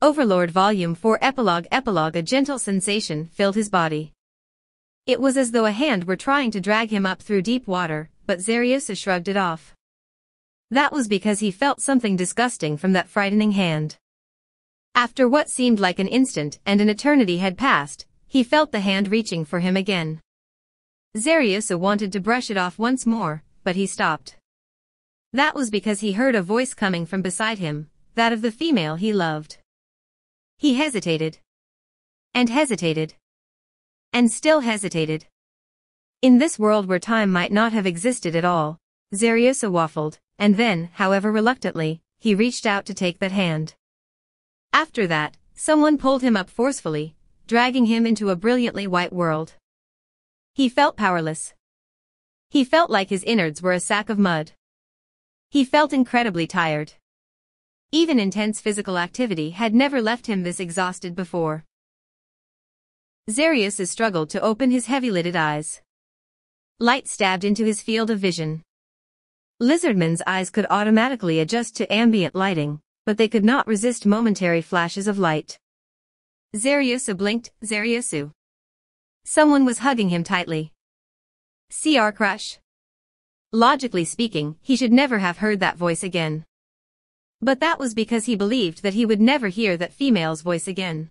Overlord Volume 4 Epilogue. A gentle sensation filled his body. It was as though a hand were trying to drag him up through deep water, but Zariusa shrugged it off. That was because he felt something disgusting from that frightening hand. After what seemed like an instant and an eternity had passed, he felt the hand reaching for him again. Zariusa wanted to brush it off once more, but he stopped. That was because he heard a voice coming from beside him, that of the female he loved. He hesitated. And hesitated. And still hesitated. In this world where time might not have existed at all, Zariusa waffled, and then, however reluctantly, he reached out to take that hand. After that, someone pulled him up forcefully, dragging him into a brilliantly white world. He felt powerless. He felt like his innards were a sack of mud. He felt incredibly tired. Even intense physical activity had never left him this exhausted before. Zariusa struggled to open his heavy-lidded eyes. Light stabbed into his field of vision. Lizardmen's eyes could automatically adjust to ambient lighting, but they could not resist momentary flashes of light. Zariusa blinked. Zariusa. Someone was hugging him tightly. CR Crush. Logically speaking, he should never have heard that voice again. But that was because he believed that he would never hear that female's voice again.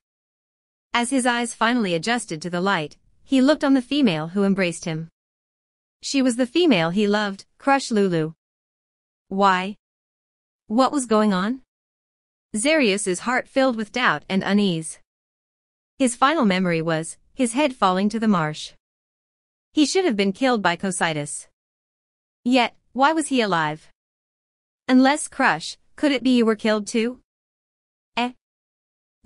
As his eyes finally adjusted to the light, he looked on the female who embraced him. She was the female he loved, Crush Lulu. Why? What was going on? Zariusa's heart filled with doubt and unease. His final memory was his head falling to the marsh. He should have been killed by Cositus. Yet, why was he alive? Unless Crush, could it be you were killed too?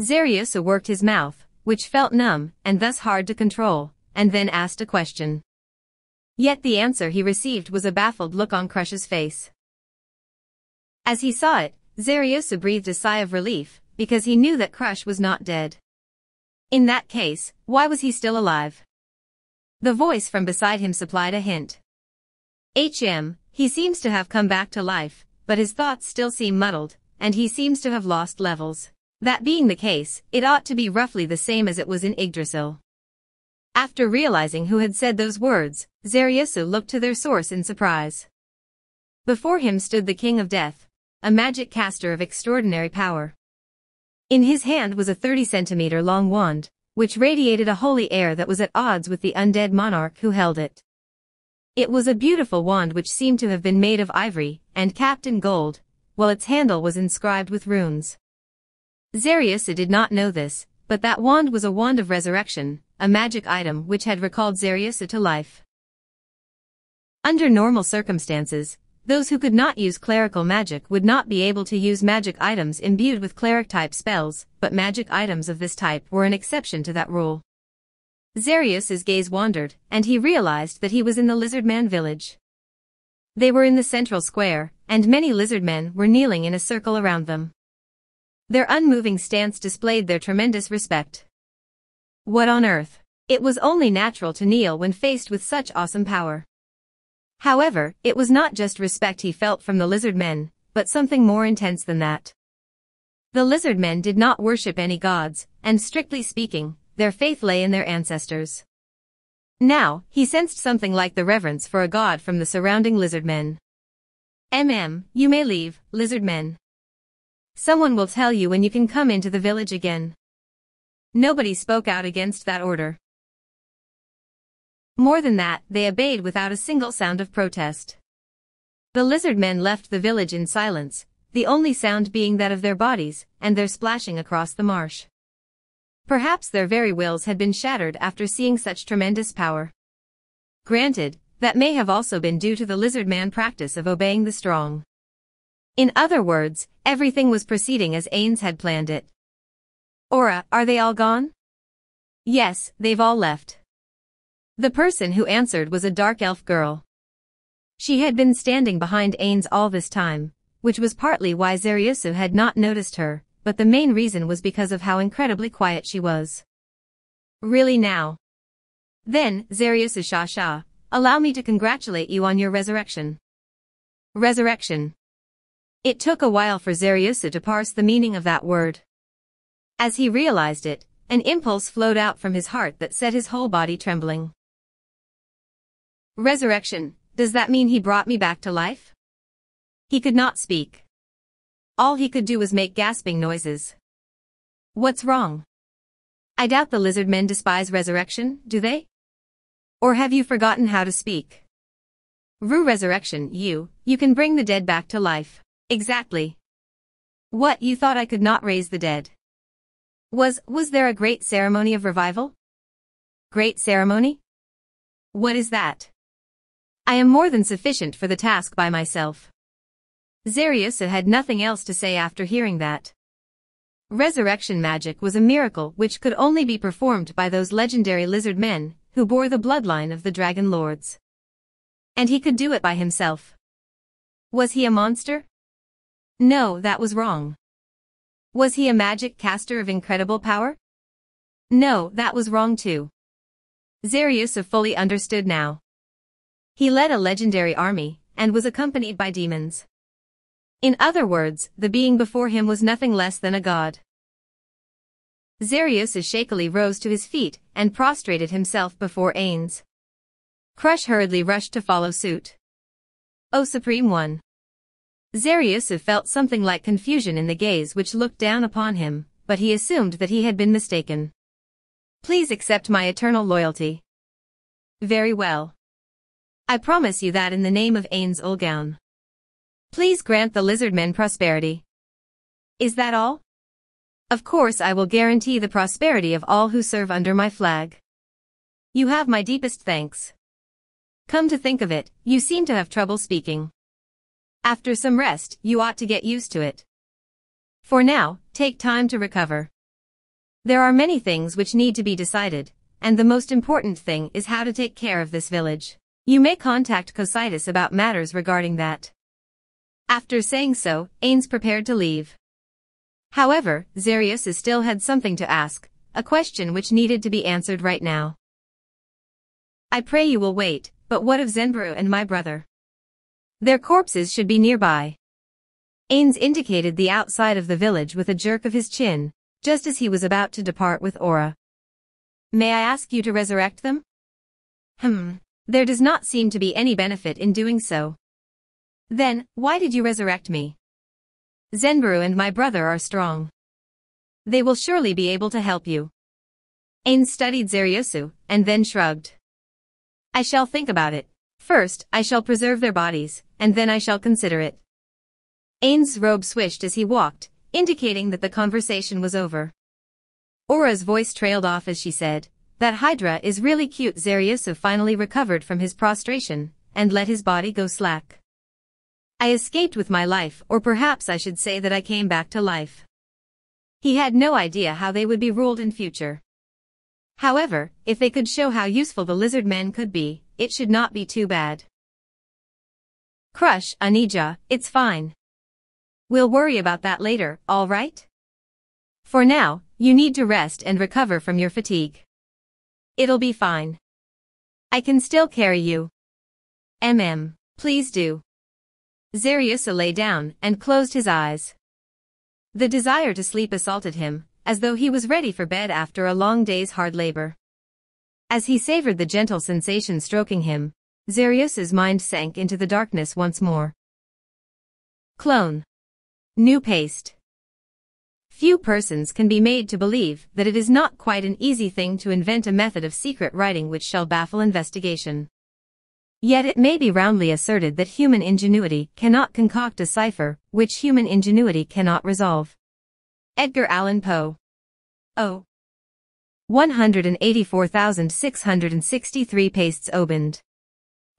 Zariusa worked his mouth, which felt numb and thus hard to control, and then asked a question. Yet the answer he received was a baffled look on Crush's face. As he saw it, Zariusa breathed a sigh of relief, because he knew that Crush was not dead. In that case, why was he still alive? The voice from beside him supplied a hint. He seems to have come back to life, but his thoughts still seem muddled, and he seems to have lost levels. That being the case, it ought to be roughly the same as it was in Yggdrasil. After realizing who had said those words, Zariusa looked to their source in surprise. Before him stood the King of Death, a magic caster of extraordinary power. In his hand was a 30-centimeter-long wand, which radiated a holy air that was at odds with the undead monarch who held it. It was a beautiful wand which seemed to have been made of ivory and capped in gold, while its handle was inscribed with runes. Zariusa did not know this, but that wand was a wand of resurrection, a magic item which had recalled Zariusa to life. Under normal circumstances, those who could not use clerical magic would not be able to use magic items imbued with cleric-type spells, but magic items of this type were an exception to that rule. Zariusa's gaze wandered, and he realized that he was in the Lizardman village. They were in the central square, and many lizardmen were kneeling in a circle around them. Their unmoving stance displayed their tremendous respect. What on earth? It was only natural to kneel when faced with such awesome power. However, it was not just respect he felt from the lizardmen, but something more intense than that. The lizardmen did not worship any gods, and strictly speaking, their faith lay in their ancestors. Now, he sensed something like the reverence for a god from the surrounding lizardmen. You may leave, lizardmen. Someone will tell you when you can come into the village again. Nobody spoke out against that order. More than that, they obeyed without a single sound of protest. The lizardmen left the village in silence, the only sound being that of their bodies and their splashing across the marsh. Perhaps their very wills had been shattered after seeing such tremendous power. Granted, that may have also been due to the lizardman practice of obeying the strong. In other words, everything was proceeding as Ains had planned it. Aura, are they all gone? Yes, they've all left. The person who answered was a dark elf girl. She had been standing behind Ains all this time, which was partly why Zariusa had not noticed her, but the main reason was because of how incredibly quiet she was. Really now? Then, Zariusa Shah, allow me to congratulate you on your resurrection. Resurrection. It took a while for Zariusa to parse the meaning of that word. As he realized it, an impulse flowed out from his heart that set his whole body trembling. Resurrection, does that mean he brought me back to life? He could not speak. All he could do was make gasping noises. What's wrong? I doubt the lizard men despise resurrection, do they? Or have you forgotten how to speak? Resurrection, you can bring the dead back to life. Exactly. What, you thought I could not raise the dead? Was there a great ceremony of revival? Great ceremony? What is that? I am more than sufficient for the task by myself. Zariusa had nothing else to say after hearing that. Resurrection magic was a miracle which could only be performed by those legendary lizard men who bore the bloodline of the dragon lords. And he could do it by himself. Was he a monster? No, that was wrong. Was he a magic caster of incredible power? No, that was wrong too. Zariusa fully understood now. He led a legendary army, and was accompanied by demons. In other words, the being before him was nothing less than a god. Zariusa shakily rose to his feet, and prostrated himself before Ains. Crush hurriedly rushed to follow suit. O Supreme One! Zariusa felt something like confusion in the gaze which looked down upon him, but he assumed that he had been mistaken. Please accept my eternal loyalty. Very well. I promise you that in the name of Ains Ulgaun. Please grant the lizard men prosperity. Is that all? Of course I will guarantee the prosperity of all who serve under my flag. You have my deepest thanks. Come to think of it, you seem to have trouble speaking. After some rest, you ought to get used to it. For now, take time to recover. There are many things which need to be decided, and the most important thing is how to take care of this village. You may contact Cositus about matters regarding that. After saying so, Ains prepared to leave. However, Zariusa still had something to ask, a question which needed to be answered right now. I pray you will wait, but what of Zenburu and my brother? Their corpses should be nearby. Ains indicated the outside of the village with a jerk of his chin, just as he was about to depart with Aura. May I ask you to resurrect them? There does not seem to be any benefit in doing so. Then, why did you resurrect me? Zenburu and my brother are strong. They will surely be able to help you. Ains studied Zariusa, and then shrugged. I shall think about it. First, I shall preserve their bodies, and then I shall consider it. Ains' robe swished as he walked, indicating that the conversation was over. Aura's voice trailed off as she said, that Hydra is really cute. Zariusa finally recovered from his prostration, and let his body go slack. I escaped with my life, or perhaps I should say that I came back to life. He had no idea how they would be ruled in future. However, if they could show how useful the lizard men could be, it should not be too bad. Crush, Anija, it's fine. We'll worry about that later, all right? For now, you need to rest and recover from your fatigue. It'll be fine. I can still carry you. Please do. Zariusa lay down and closed his eyes. The desire to sleep assaulted him, as though he was ready for bed after a long day's hard labor. As he savored the gentle sensation stroking him, Zariusa's mind sank into the darkness once more. Clone. New paste. Few persons can be made to believe that it is not quite an easy thing to invent a method of secret writing which shall baffle investigation. Yet it may be roundly asserted that human ingenuity cannot concoct a cipher which human ingenuity cannot resolve. Edgar Allan Poe. 184,663 pastes opened.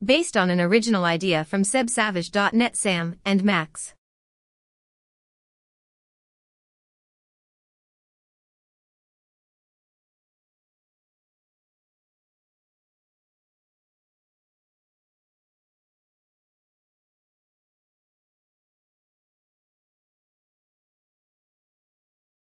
Based on an original idea from sebsavage.net. Sam and Max.